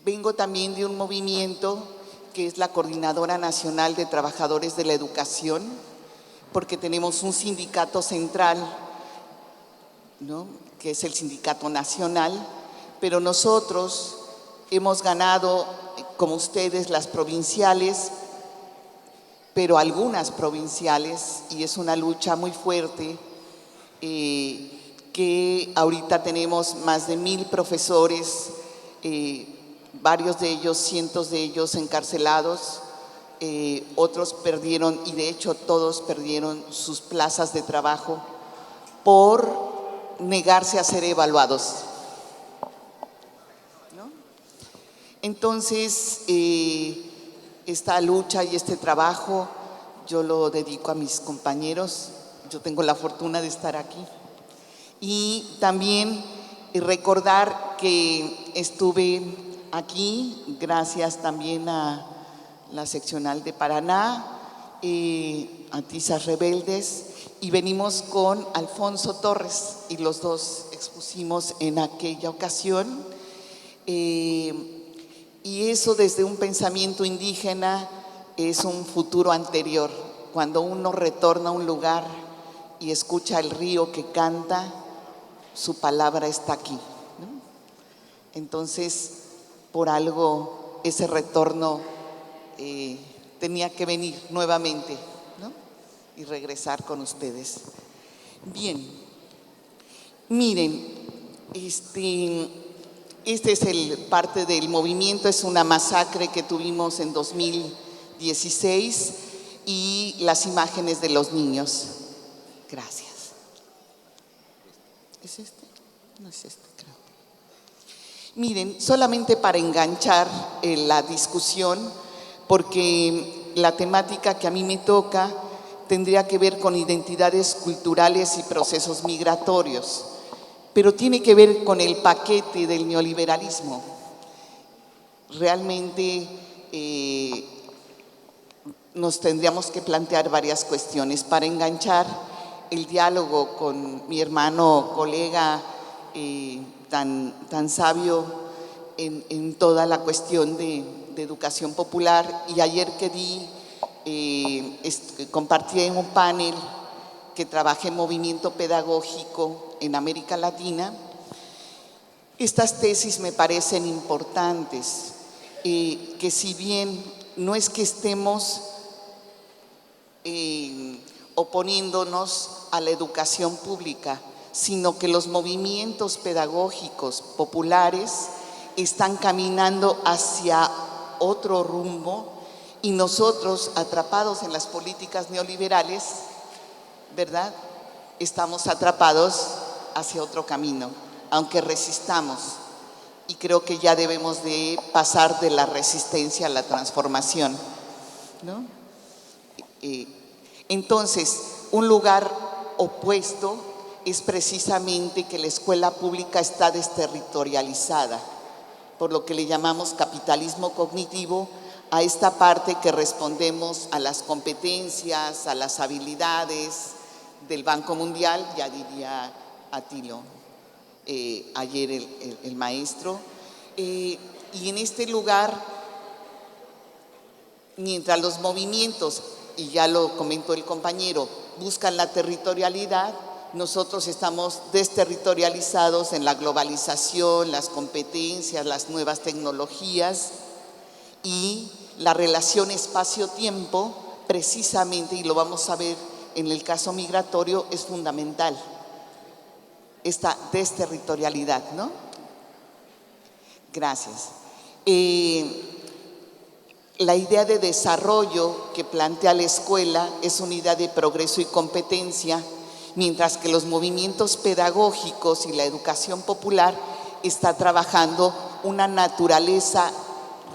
Vengo también de un movimiento que es la Coordinadora Nacional de Trabajadores de la Educación, porque tenemos un sindicato central, ¿no?, que es el Sindicato Nacional, pero nosotros hemos ganado, como ustedes, las provinciales, pero algunas provinciales, y es una lucha muy fuerte, que ahorita tenemos más de 1000 profesores, varios de ellos, cientos de ellos encarcelados, otros perdieron, y de hecho todos perdieron sus plazas de trabajo por negarse a ser evaluados, ¿no? Entonces, esta lucha y este trabajo yo lo dedico a mis compañeros. Yo tengo la fortuna de estar aquí. Y también recordar que estuve aquí gracias también a la seccional de Paraná, a Tizas Rebeldes, y venimos con Alfonso Torres y los dos expusimos en aquella ocasión. Y eso desde un pensamiento indígena es un futuro anterior. Cuando uno retorna a un lugar y escucha el río que canta, su palabra está aquí, ¿no? Entonces, por algo ese retorno tenía que venir nuevamente, ¿no?, y regresar con ustedes. Bien, miren, este es parte del movimiento, es una masacre que tuvimos en 2016 y las imágenes de los niños. Gracias. ¿Es este? No es este, creo. Miren, solamente para enganchar la discusión, porque la temática que a mí me toca tendría que ver con identidades culturales y procesos migratorios, pero tiene que ver con el paquete del neoliberalismo. Realmente nos tendríamos que plantear varias cuestiones para enganchar el diálogo con mi hermano, colega tan sabio en toda la cuestión de educación popular. Y ayer que compartí en un panel que trabajé en movimiento pedagógico en América Latina. Estas tesis me parecen importantes, que si bien no es que estemos oponiéndonos a la educación pública, sino que los movimientos pedagógicos populares están caminando hacia otro rumbo y nosotros, atrapados en las políticas neoliberales, ¿verdad?, estamos atrapados hacia otro camino, aunque resistamos. Y creo que ya debemos de pasar de la resistencia a la transformación, ¿no? Entonces, un lugar opuesto es precisamente que la escuela pública está desterritorializada, por lo que le llamamos capitalismo cognitivo, a esta parte que respondemos a las competencias, a las habilidades del Banco Mundial, ya diría Atilo ayer el maestro. Y en este lugar, mientras los movimientos, y ya lo comentó el compañero, buscan la territorialidad, nosotros estamos desterritorializados en la globalización, las competencias, las nuevas tecnologías y la relación espacio-tiempo, precisamente, y lo vamos a ver en el caso migratorio, es fundamental, esta desterritorialidad, ¿no? Gracias. La idea de desarrollo que plantea la escuela es una idea de progreso y competencia, mientras que los movimientos pedagógicos y la educación popular está trabajando una naturaleza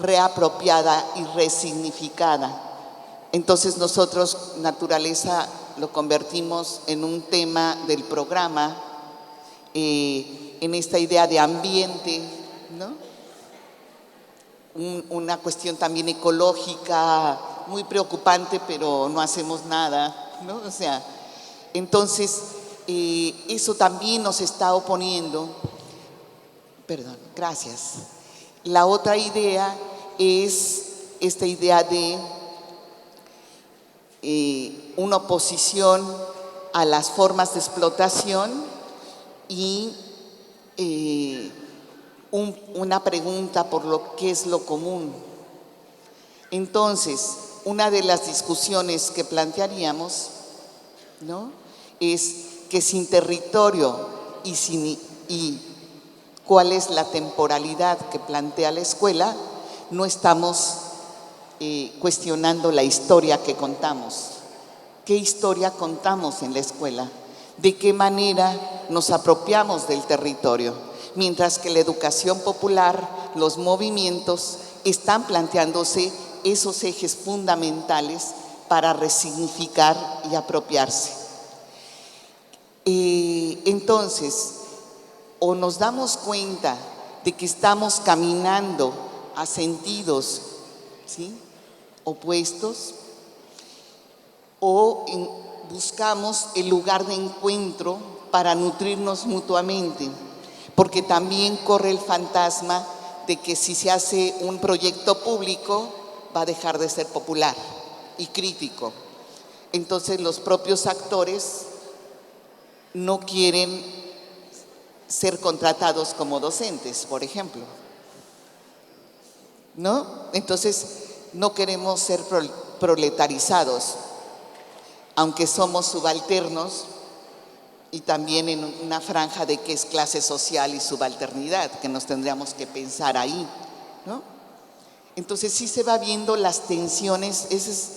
reapropiada y resignificada. Entonces nosotros naturaleza lo convertimos en un tema del programa, en esta idea de ambiente, ¿no? Una cuestión también ecológica muy preocupante, pero no hacemos nada, ¿no? O sea, entonces eso también nos está oponiendo. Perdón, gracias. La otra idea es esta idea de una oposición a las formas de explotación y una pregunta por lo que es lo común. Entonces, una de las discusiones que plantearíamos, ¿no?, es que sin territorio y cuál es la temporalidad que plantea la escuela, no estamos cuestionando la historia que contamos. ¿Qué historia contamos en la escuela? ¿De qué manera nos apropiamos del territorio? Mientras que la educación popular, los movimientos están planteándose esos ejes fundamentales para resignificar y apropiarse. Entonces, o nos damos cuenta de que estamos caminando a sentidos, ¿sí?, opuestos, o buscamos el lugar de encuentro para nutrirnos mutuamente, porque también corre el fantasma de que si se hace un proyecto público va a dejar de ser popular y crítico. Entonces los propios actores no quieren ser contratados como docentes, por ejemplo, ¿no? Entonces no queremos ser proletarizados, aunque somos subalternos y también en una franja de qué es clase social y subalternidad, que nos tendríamos que pensar ahí, ¿no? Entonces sí se va viendo las tensiones. Ese es,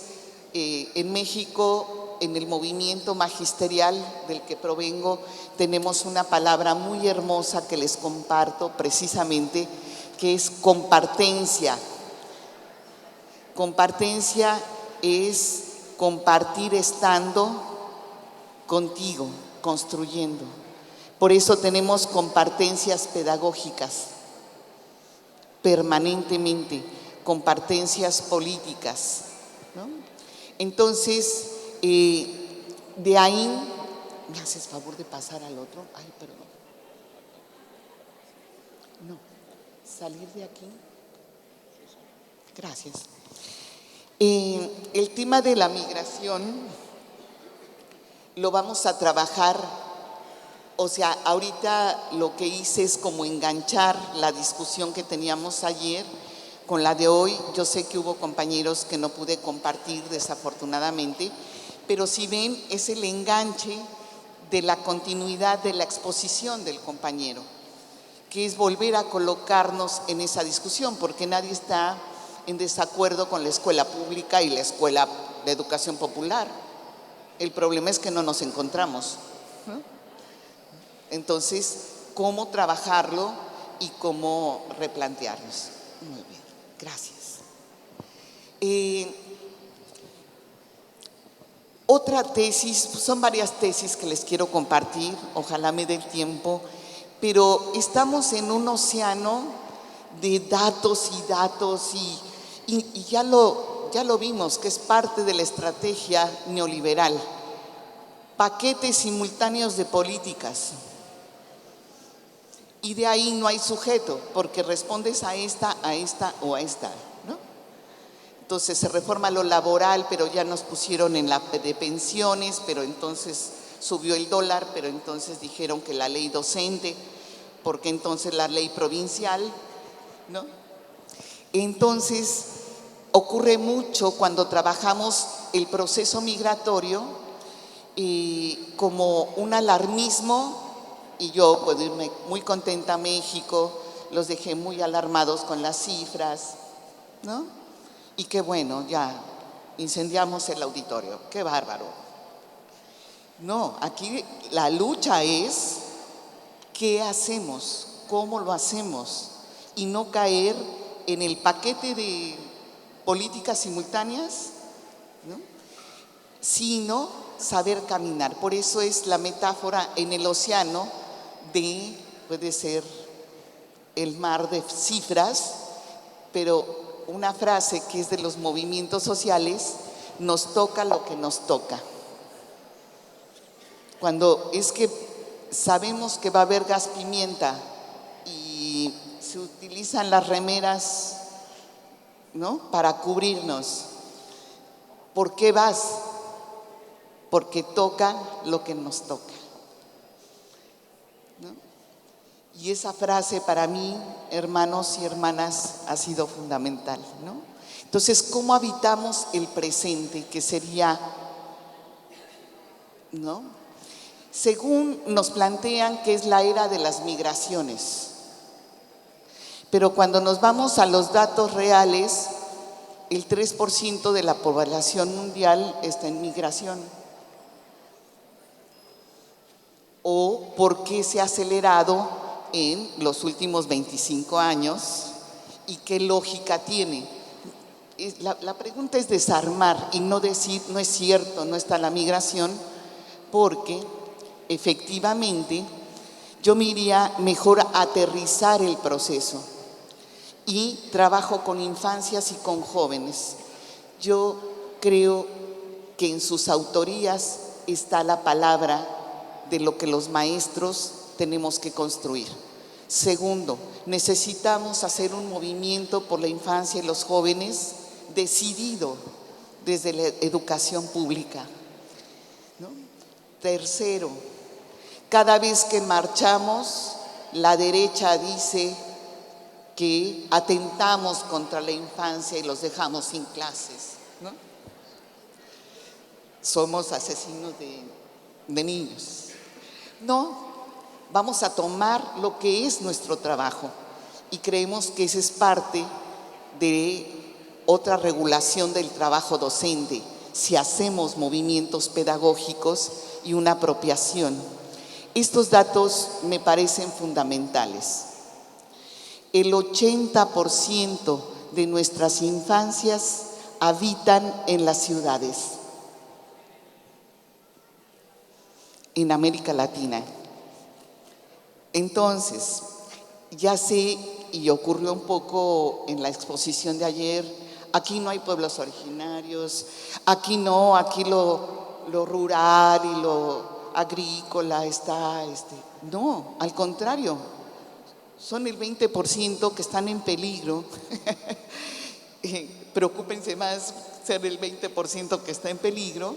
en México, en el movimiento magisterial del que provengo, tenemos una palabra muy hermosa que les comparto precisamente, que es compartencia. Compartencia es compartir estando contigo, construyendo. Por eso tenemos compartencias pedagógicas permanentemente, compartencias políticas, ¿no? Entonces, de ahí, ¿me haces favor de pasar al otro? Ay, perdón. No, salir de aquí. Gracias. El tema de la migración lo vamos a trabajar, o sea, ahorita lo que hice es como enganchar la discusión que teníamos ayer con la de hoy. Yo sé que hubo compañeros que no pude compartir desafortunadamente, pero si ven, es el enganche de la continuidad de la exposición del compañero, que es volver a colocarnos en esa discusión, porque nadie está en desacuerdo con la escuela pública y la escuela de educación popular. El problema es que no nos encontramos, ¿no? Entonces, ¿cómo trabajarlo y cómo replantearnos? Muy bien, gracias. Otra tesis, son varias tesis que les quiero compartir, ojalá me dé el tiempo, pero estamos en un océano de datos y datos y ya lo vimos, que es parte de la estrategia neoliberal. Paquetes simultáneos de políticas. Y de ahí no hay sujeto, porque respondes a esta o a esta, ¿no? Entonces se reforma lo laboral, pero ya nos pusieron en la de pensiones, pero entonces subió el dólar, pero entonces dijeron que la ley docente, porque entonces la ley provincial, ¿no? Entonces ocurre mucho cuando trabajamos el proceso migratorio como un alarmismo. Y yo puedo irme muy contenta a México, los dejé muy alarmados con las cifras, ¿no? Y qué bueno, ya incendiamos el auditorio, qué bárbaro. No, aquí la lucha es qué hacemos, cómo lo hacemos, y no caer en el paquete de políticas simultáneas, ¿no?, sino saber caminar. Por eso es la metáfora en el océano de, puede ser el mar de cifras, pero una frase que es de los movimientos sociales: nos toca lo que nos toca. Cuando es que sabemos que va a haber gas pimienta y se utilizan las remeras, ¿no?, para cubrirnos. ¿Por qué vas? Porque toca lo que nos toca, ¿no? Y esa frase para mí, hermanos y hermanas, ha sido fundamental, ¿no? Entonces, ¿cómo habitamos el presente? Que sería, ¿no? Según nos plantean que es la era de las migraciones, pero cuando nos vamos a los datos reales, el 3% de la población mundial está en migración. ¿O por qué se ha acelerado en los últimos 25 años y qué lógica tiene? La pregunta es desarmar y no decir, no es cierto, no está la migración, porque efectivamente yo me iría mejor a aterrizar el proceso y trabajo con infancias y con jóvenes. Yo creo que en sus autorías está la palabra de lo que los maestros tenemos que construir. Segundo, necesitamos hacer un movimiento por la infancia y los jóvenes decidido desde la educación pública, ¿no? Tercero, cada vez que marchamos, la derecha dice que atentamos contra la infancia y los dejamos sin clases, ¿no? Somos asesinos de niños. No, vamos a tomar lo que es nuestro trabajo y creemos que esa es parte de otra regulación del trabajo docente, si hacemos movimientos pedagógicos y una apropiación. Estos datos me parecen fundamentales. El 80% de nuestras infancias habitan en las ciudades, en América Latina. Entonces, ya sé, y ocurrió un poco en la exposición de ayer, aquí no hay pueblos originarios, aquí no, aquí lo rural y lo agrícola está, no, al contrario, son el 20% que están en peligro. Preocúpense más ser el 20% que está en peligro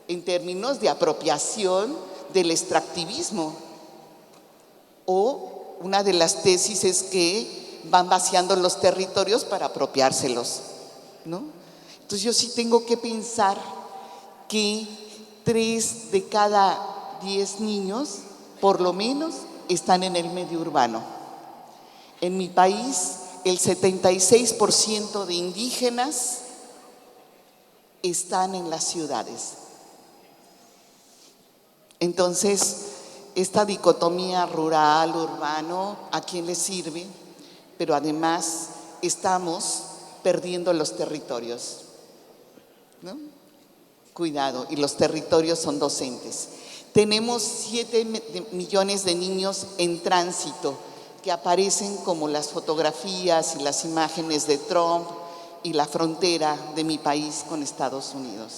en términos de apropiación del extractivismo. O una de las tesis es que van vaciando los territorios para apropiárselos, ¿no? Entonces yo sí tengo que pensar que 3 de cada 10 niños, por lo menos, están en el medio urbano. En mi país, el 76% de indígenas están en las ciudades. Entonces, esta dicotomía rural-urbano, ¿a quién le sirve? Pero además estamos perdiendo los territorios, ¿no? Cuidado, y los territorios son docentes. Tenemos 7 millones de niños en tránsito que aparecen como las fotografías y las imágenes de Trump y la frontera de mi país con Estados Unidos.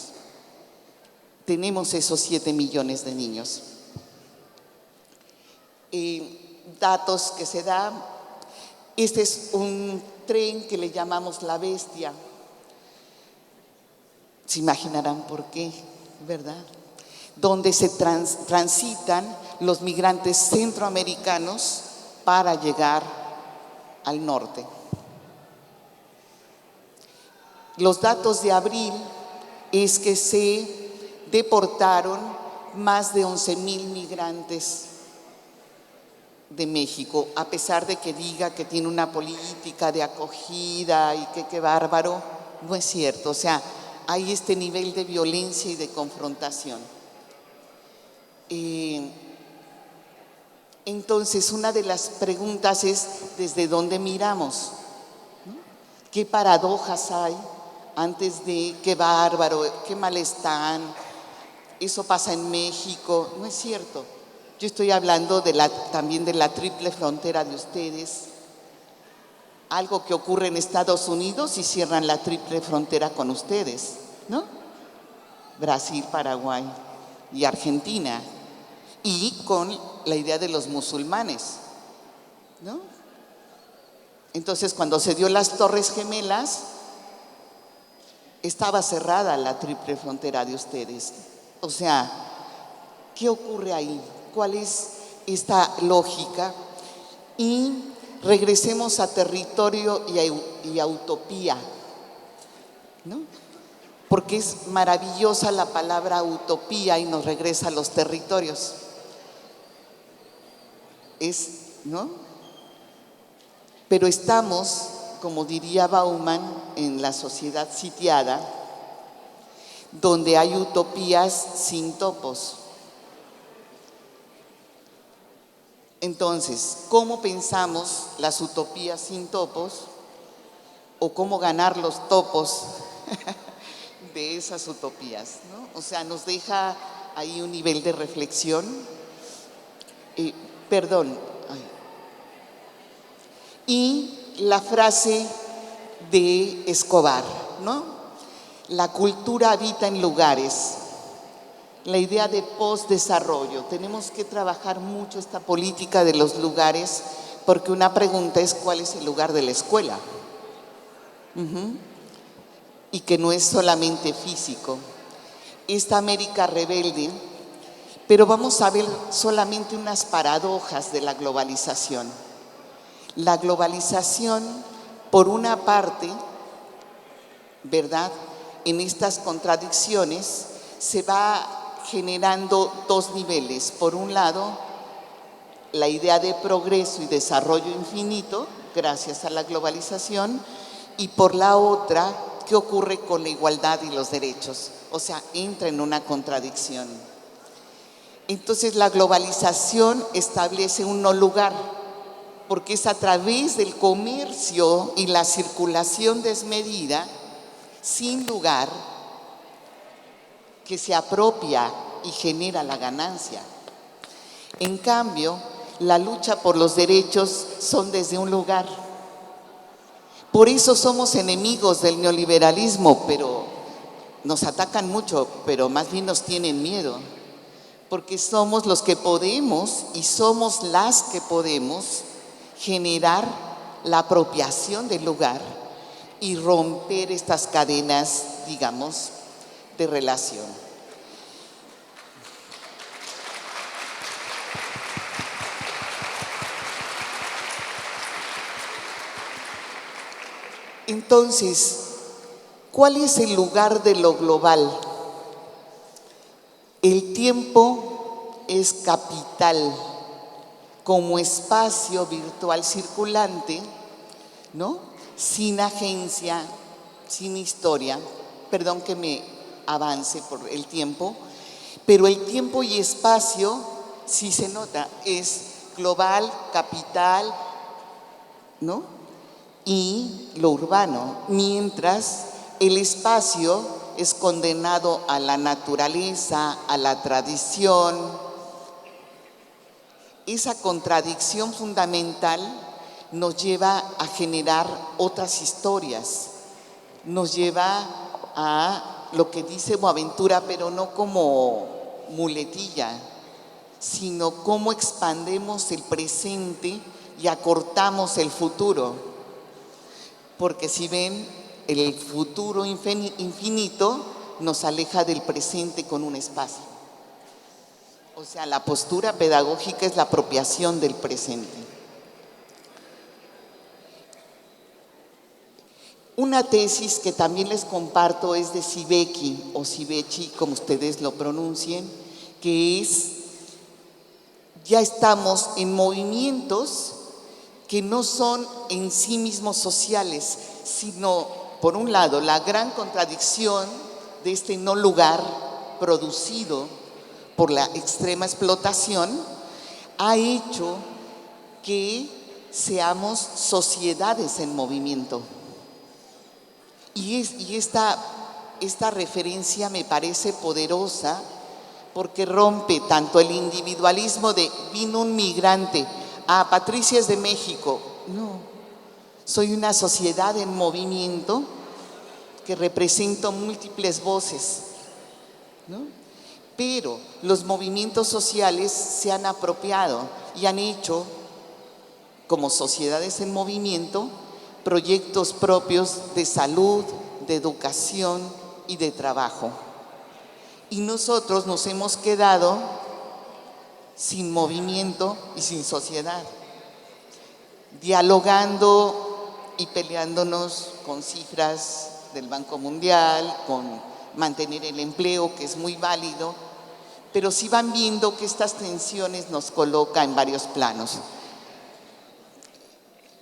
Tenemos esos 7 millones de niños. Datos que se dan. Este es un tren que le llamamos La Bestia. Se imaginarán por qué, ¿verdad? Donde se transitan los migrantes centroamericanos para llegar al norte. Los datos de abril es que se deportaron más de 11,000 migrantes de México, a pesar de que diga que tiene una política de acogida y que qué bárbaro, no es cierto. O sea, hay este nivel de violencia y de confrontación. Entonces, una de las preguntas es ¿desde dónde miramos? ¿No? ¿Qué paradojas hay antes de qué bárbaro, qué mal están? Eso pasa en México. No es cierto. Yo estoy hablando también de la triple frontera de ustedes. Algo que ocurre en Estados Unidos y cierran la triple frontera con ustedes, ¿no? Brasil, Paraguay y Argentina. Y con la idea de los musulmanes, ¿no? Entonces, cuando se dio las Torres Gemelas, estaba cerrada la triple frontera de ustedes. O sea, ¿qué ocurre ahí? ¿Cuál es esta lógica? Y regresemos a territorio y a utopía, ¿no? Porque es maravillosa la palabra utopía y nos regresa a los territorios. ¿No? Pero estamos, como diría Bauman, en la sociedad sitiada, donde hay utopías sin topos. Entonces, ¿cómo pensamos las utopías sin topos? ¿O cómo ganar los topos de esas utopías, ¿no? O sea, nos deja ahí un nivel de reflexión. Perdón. Y la frase de Escobar, ¿no? La cultura habita en lugares. La idea de postdesarrollo. Tenemos que trabajar mucho esta política de los lugares, porque una pregunta es ¿cuál es el lugar de la escuela? Y que no es solamente físico. Esta América rebelde, pero vamos a ver solamente unas paradojas de la globalización. La globalización, por una parte, ¿verdad? En estas contradicciones se va generando dos niveles. Por un lado, la idea de progreso y desarrollo infinito, gracias a la globalización, y por la otra, ¿qué ocurre con la igualdad y los derechos? O sea, entra en una contradicción. Entonces, la globalización establece un no lugar, porque es a través del comercio y la circulación desmedida, sin lugar, que se apropia y genera la ganancia. En cambio, la lucha por los derechos son desde un lugar. Por eso somos enemigos del neoliberalismo, pero nos atacan mucho, pero más bien nos tienen miedo, porque somos los que podemos y somos las que podemos generar la apropiación del lugar y romper estas cadenas, digamos, de relación. Entonces, ¿cuál es el lugar de lo global? El tiempo es capital como espacio virtual circulante, ¿no? Sin agencia, sin historia. Perdón que me avance por el tiempo, pero el tiempo y espacio, sí se nota, es global, capital, ¿no? Y lo urbano, mientras el espacio es condenado a la naturaleza, a la tradición. Esa contradicción fundamental nos lleva a generar otras historias, nos lleva a lo que dice Boaventura, pero no como muletilla, sino cómo expandemos el presente y acortamos el futuro. Porque si ven, el futuro infinito nos aleja del presente con un espacio. O sea, la postura pedagógica es la apropiación del presente. Una tesis que también les comparto es de Sibeki o Sibechi, como ustedes lo pronuncien, que es, ya estamos en movimientos que no son en sí mismos sociales, sino, por un lado, la gran contradicción de este no lugar producido por la extrema explotación ha hecho que seamos sociedades en movimiento. Y esta referencia me parece poderosa porque rompe tanto el individualismo de vino un migrante, Patricia es de México. No, soy una sociedad en movimiento que represento múltiples voces, ¿no? Pero los movimientos sociales se han apropiado y han hecho, como sociedades en movimiento, proyectos propios de salud, de educación y de trabajo. Y nosotros nos hemos quedado sin movimiento y sin sociedad, dialogando y peleándonos con cifras del Banco Mundial, con mantener el empleo, que es muy válido, pero sí van viendo que estas tensiones nos colocan en varios planos.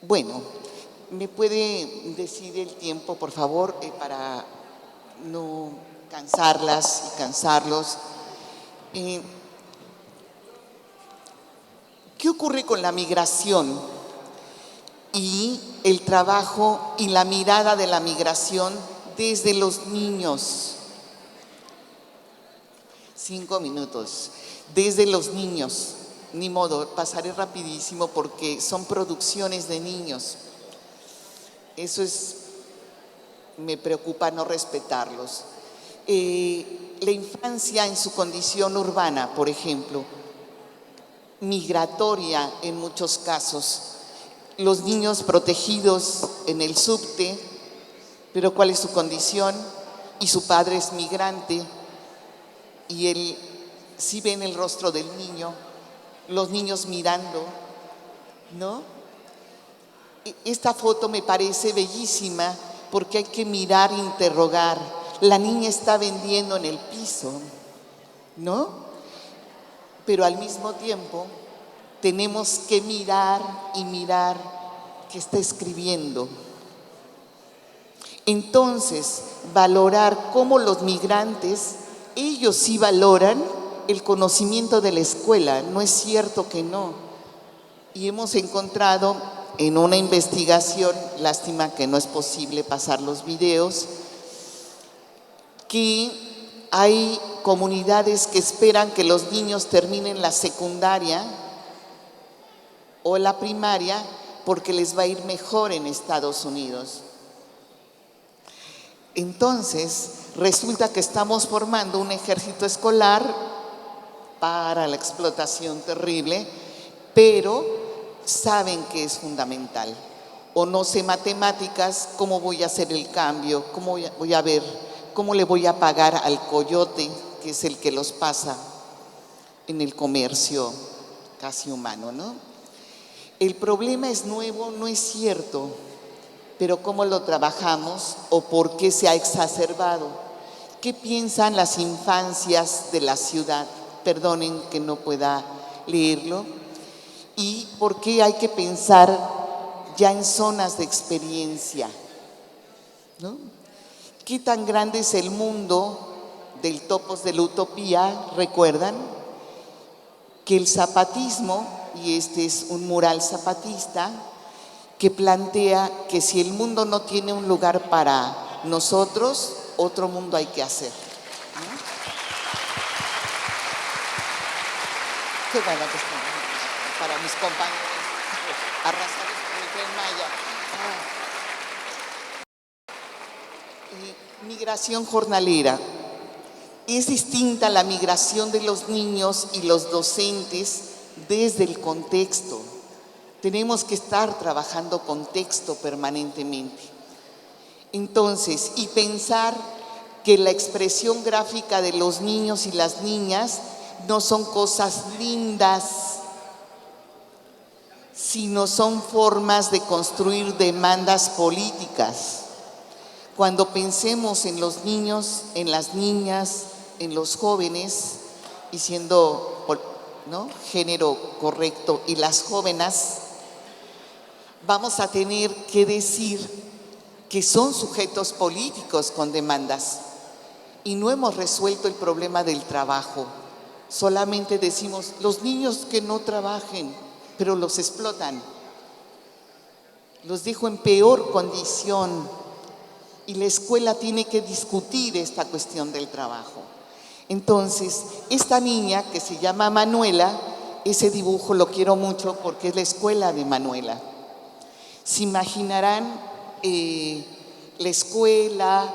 Bueno, ¿me puede decir el tiempo, por favor, para no cansarlas y cansarlos? ¿Qué ocurre con la migración y el trabajo y la mirada de la migración desde los niños? 5 minutos. Desde los niños. Ni modo, pasaré rapidísimo porque son producciones de niños. Eso me preocupa no respetarlos. La infancia en su condición urbana, por ejemplo, migratoria en muchos casos. Los niños protegidos en el subte, pero ¿cuál es su condición? Y su padre es migrante y él sí ve en el rostro del niño, los niños mirando, ¿no? Esta foto me parece bellísima porque hay que mirar e interrogar. La niña está vendiendo en el piso, ¿no? Pero al mismo tiempo tenemos que mirar y mirar qué está escribiendo. Entonces, valorar cómo los migrantes, ellos sí valoran el conocimiento de la escuela, no es cierto que no. Y hemos encontrado en una investigación, lástima que no es posible pasar los videos, que hay comunidades que esperan que los niños terminen la secundaria o la primaria porque les va a ir mejor en Estados Unidos. Entonces, resulta que estamos formando un ejército escolar para la explotación terrible, pero saben que es fundamental. O no sé matemáticas, ¿cómo voy a hacer el cambio? ¿Cómo voy a ver? ¿Cómo le voy a pagar al coyote, que es el que los pasa en el comercio casi humano, ¿no? El problema es nuevo, no es cierto, pero ¿cómo lo trabajamos o por qué se ha exacerbado? ¿Qué piensan las infancias de la ciudad? Perdonen que no pueda leerlo. ¿Y por qué hay que pensar ya en zonas de experiencia? ¿No? ¿Qué tan grande es el mundo del Topos de la Utopía? ¿Recuerdan? Que el zapatismo, y este es un mural zapatista, que plantea que si el mundo no tiene un lugar para nosotros, otro mundo hay que hacer. ¿No? Qué bueno que están para mis compañeros arrasados por el Tren Maya. Migración jornalera. Es distinta la migración de los niños y los docentes desde el contexto. Tenemos que estar trabajando contexto permanentemente. Entonces, y pensar que la expresión gráfica de los niños y las niñas no son cosas lindas, sino son formas de construir demandas políticas. Cuando pensemos en los niños, en las niñas, en los jóvenes, y siendo, ¿no?, género correcto, y las jóvenes, vamos a tener que decir que son sujetos políticos con demandas. Y no hemos resuelto el problema del trabajo. Solamente decimos, los niños que no trabajen, pero los explotan. Los dejo en peor condición. Y la escuela tiene que discutir esta cuestión del trabajo. Entonces, esta niña que se llama Manuela, ese dibujo lo quiero mucho porque es la escuela de Manuela. Se imaginarán la escuela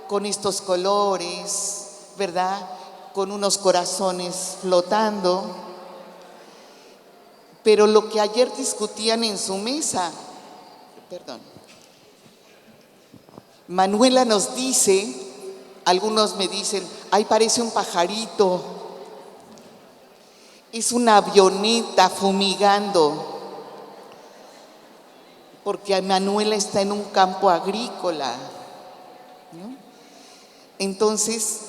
con estos colores, ¿verdad? Con unos corazones flotando. Pero lo que ayer discutían en su mesa, Manuela nos dice, algunos me dicen, ay, parece un pajarito, es una avioneta fumigando, porque Manuela está en un campo agrícola, ¿no? Entonces,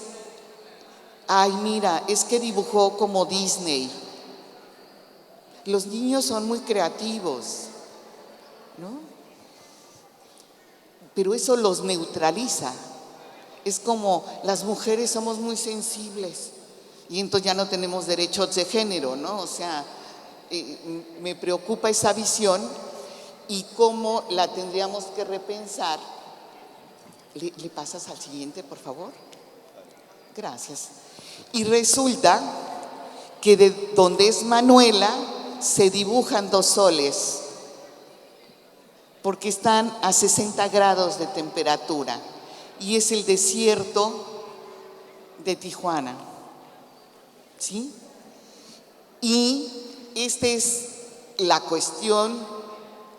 ay, mira, es que dibujó como Disney. Los niños son muy creativos, ¿no? Pero eso los neutraliza. Es como las mujeres somos muy sensibles y entonces ya no tenemos derechos de género, ¿no? O sea, me preocupa esa visión y cómo la tendríamos que repensar. ¿Le pasas al siguiente, por favor? Gracias. Y resulta que de donde es Manuela se dibujan dos soles, porque están a 60 grados de temperatura y es el desierto de Tijuana, ¿sí? Y esta es la cuestión,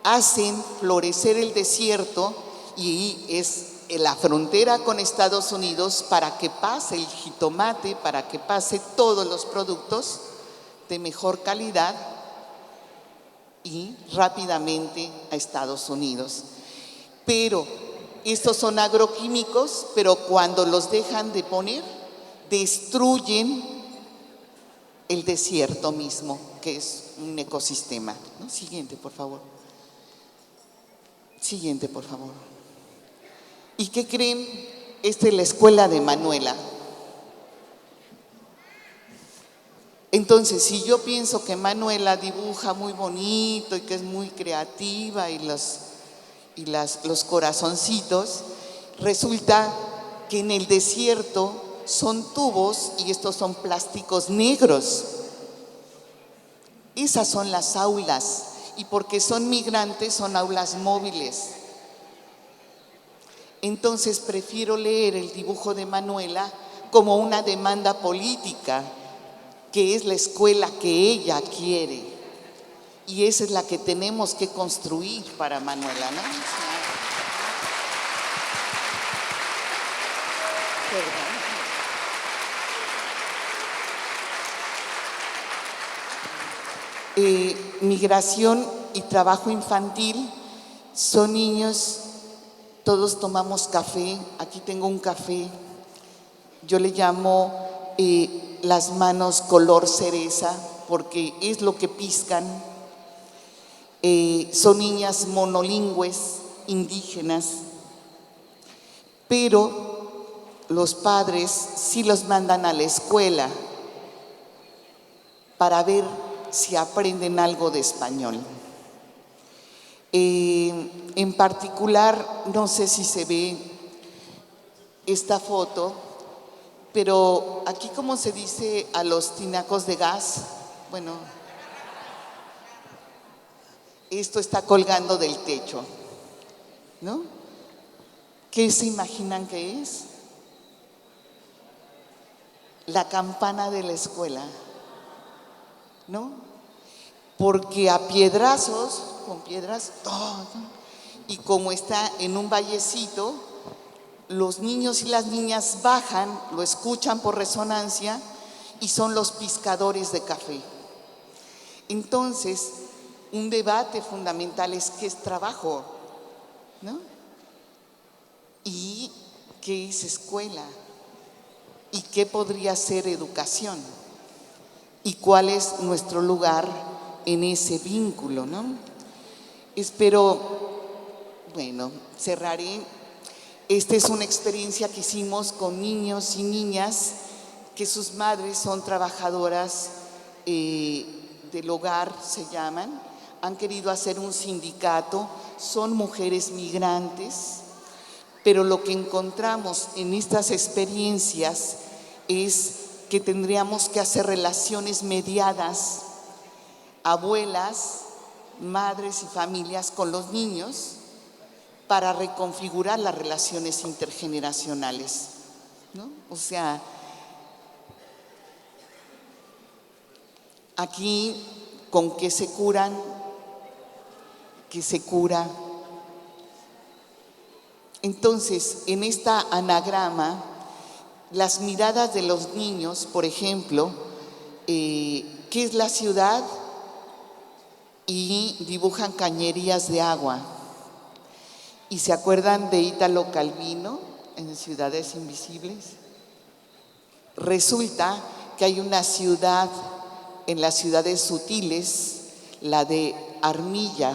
hacen florecer el desierto y es la frontera con Estados Unidos para que pase el jitomate, para que pase todos los productos de mejor calidad y rápidamente a Estados Unidos. Pero estos son agroquímicos, pero cuando los dejan de poner, destruyen el desierto mismo, que es un ecosistema, ¿no? Siguiente, por favor. Siguiente, por favor. ¿Y qué creen? Esta es la escuela de Manuela. Entonces, si yo pienso que Manuela dibuja muy bonito y que es muy creativa y los corazoncitos, resulta que en el desierto son tubos y estos son plásticos negros. Esas son las aulas y porque son migrantes son aulas móviles. Entonces prefiero leer el dibujo de Manuela como una demanda política, que es la escuela que ella quiere. Y esa es la que tenemos que construir para Manuela, ¿no? Migración y trabajo infantil son niños, todos tomamos café, aquí tengo un café, yo le llamo las manos color cereza porque es lo que pizcan. Son niñas monolingües, indígenas, pero los padres sí los mandan a la escuela para ver si aprenden algo de español. En particular, no sé si se ve esta foto, pero aquí, ¿cómo se dice a los tinacos de gas? Bueno, esto está colgando del techo, ¿no? ¿Qué se imaginan que es? La campana de la escuela, ¿no? Porque a piedrazos, con piedras, todo, y como está en un vallecito, los niños y las niñas bajan, lo escuchan por resonancia y son los pescadores de café. Entonces, un debate fundamental es qué es trabajo, ¿no? Y qué es escuela y qué podría ser educación y cuál es nuestro lugar en ese vínculo, ¿no? Espero, bueno, cerraré. Esta es una experiencia que hicimos con niños y niñas que sus madres son trabajadoras del hogar, se llaman, han querido hacer un sindicato, son mujeres migrantes, pero lo que encontramos en estas experiencias es que tendríamos que hacer relaciones mediadas, abuelas, madres y familias con los niños, para reconfigurar las relaciones intergeneracionales, ¿no? O sea, aquí, ¿con qué se curan? ¿Qué se cura? Entonces, en esta anagrama, las miradas de los niños, por ejemplo, ¿qué es la ciudad? Y dibujan cañerías de agua. ¿Y se acuerdan de Ítalo Calvino en Ciudades Invisibles? Resulta que hay una ciudad en las ciudades sutiles, la de Armilla,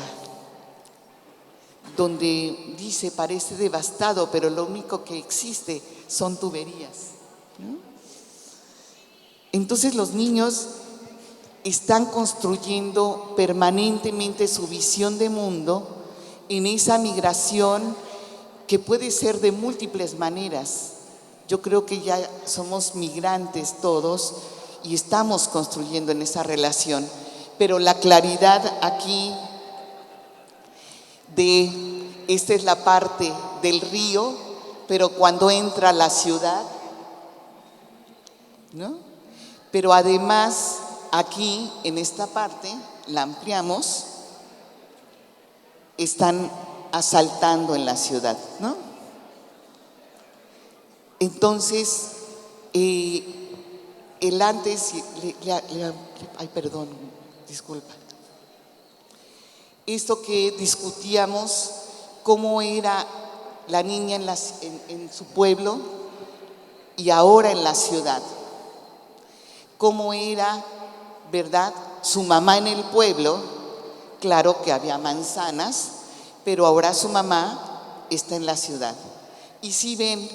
donde dice, parece devastado, pero lo único que existe son tuberías, ¿no? Entonces los niños están construyendo permanentemente su visión de mundo en esa migración que puede ser de múltiples maneras. Yo creo que ya somos migrantes todos y estamos construyendo en esa relación, pero la claridad aquí esta es la parte del río, pero cuando entra a la ciudad, ¿no? Pero además aquí en esta parte, la ampliamos, están asaltando en la ciudad, ¿no? Entonces, el antes, ay, perdón, disculpa. Esto que discutíamos, cómo era la niña en su pueblo y ahora en la ciudad. Cómo era, ¿verdad?, su mamá en el pueblo. Claro que había manzanas, pero ahora su mamá está en la ciudad. Y si ven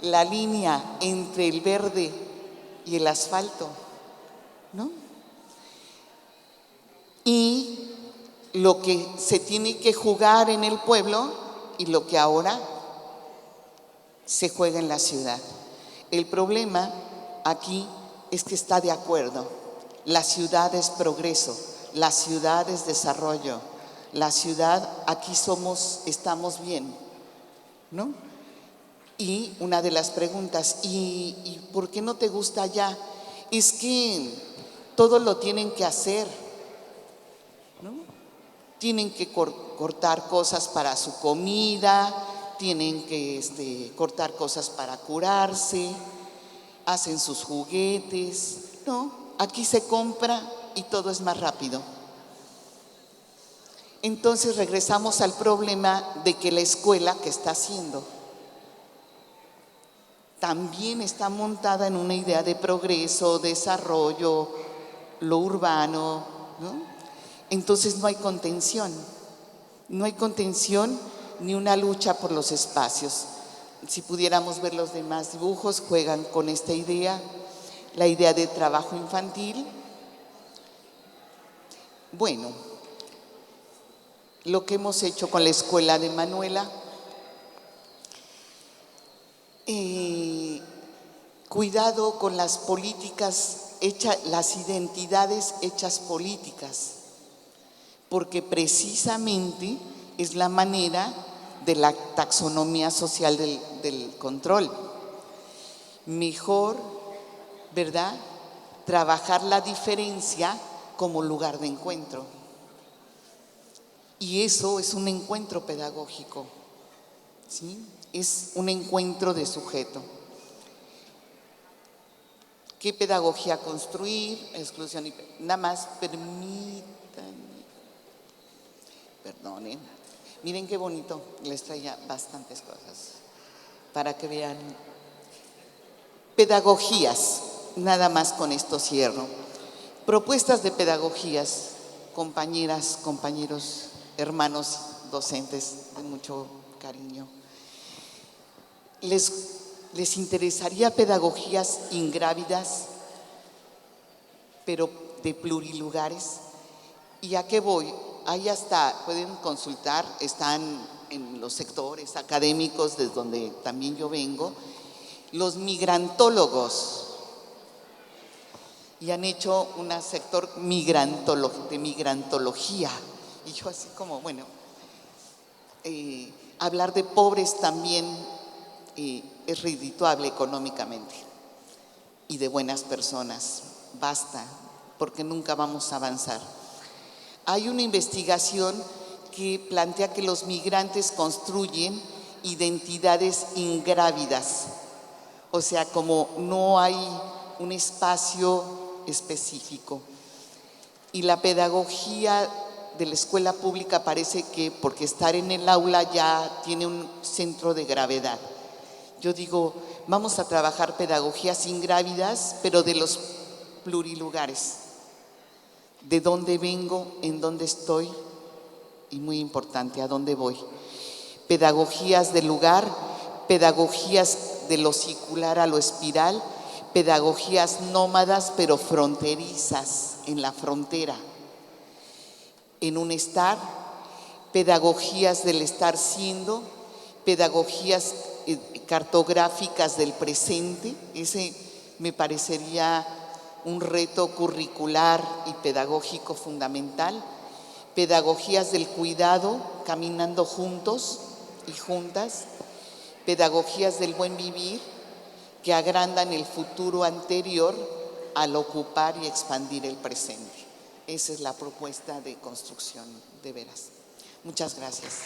la línea entre el verde y el asfalto, ¿no? Y lo que se tiene que jugar en el pueblo y lo que ahora se juega en la ciudad. El problema aquí es que está de acuerdo. La ciudad es progreso, la ciudad es desarrollo, la ciudad, aquí estamos bien, ¿no? Y una de las preguntas, ¿y por qué no te gusta allá? Es que todo lo tienen que hacer, ¿no? Tienen que cortar cosas para su comida, tienen que cortar cosas para curarse, hacen sus juguetes. No, aquí se compra y todo es más rápido. Entonces regresamos al problema de que la escuela, ¿qué está haciendo? También está montada en una idea de progreso, desarrollo, lo urbano, ¿no? Entonces no hay contención ni una lucha por los espacios. Si pudiéramos ver los demás dibujos, juegan con esta idea, la idea de trabajo infantil. Bueno, lo que hemos hecho con la escuela de Manuela, cuidado con las políticas las identidades hechas políticas, porque precisamente es la manera de la taxonomía social del control. Mejor, ¿verdad?, trabajar la diferencia como lugar de encuentro. Y eso es un encuentro pedagógico, ¿sí? Es un encuentro de sujeto. ¿Qué pedagogía construir? Exclusión y… Nada más permítanme, perdonen. Miren qué bonito, les traía bastantes cosas para que vean. Pedagogías, nada más con esto cierro. Propuestas de pedagogías, compañeras, compañeros, hermanos docentes de mucho cariño. ¿Les interesaría pedagogías ingrávidas, pero de plurilugares? ¿Y a qué voy? Ahí hasta pueden consultar, están en los sectores académicos desde donde también yo vengo, los migrantólogos, y han hecho un sector de migrantología. Y yo así como, bueno, hablar de pobres también es redituable económicamente, y de buenas personas, basta, porque nunca vamos a avanzar. Hay una investigación que plantea que los migrantes construyen identidades ingrávidas. O sea, como no hay un espacio específico. Y la pedagogía de la escuela pública parece que porque estar en el aula ya tiene un centro de gravedad. Yo digo, vamos a trabajar pedagogías ingrávidas, pero de los plurilugares. De dónde vengo, en dónde estoy y muy importante, a dónde voy. Pedagogías del lugar, pedagogías de lo circular a lo espiral, pedagogías nómadas pero fronterizas, en la frontera. En un estar, pedagogías del estar siendo, pedagogías cartográficas del presente. Ese me parecería un reto curricular y pedagógico fundamental. Pedagogías del cuidado, caminando juntos y juntas. Pedagogías del buen vivir, que agrandan el futuro anterior al ocupar y expandir el presente. Esa es la propuesta de construcción, de veras. Muchas gracias.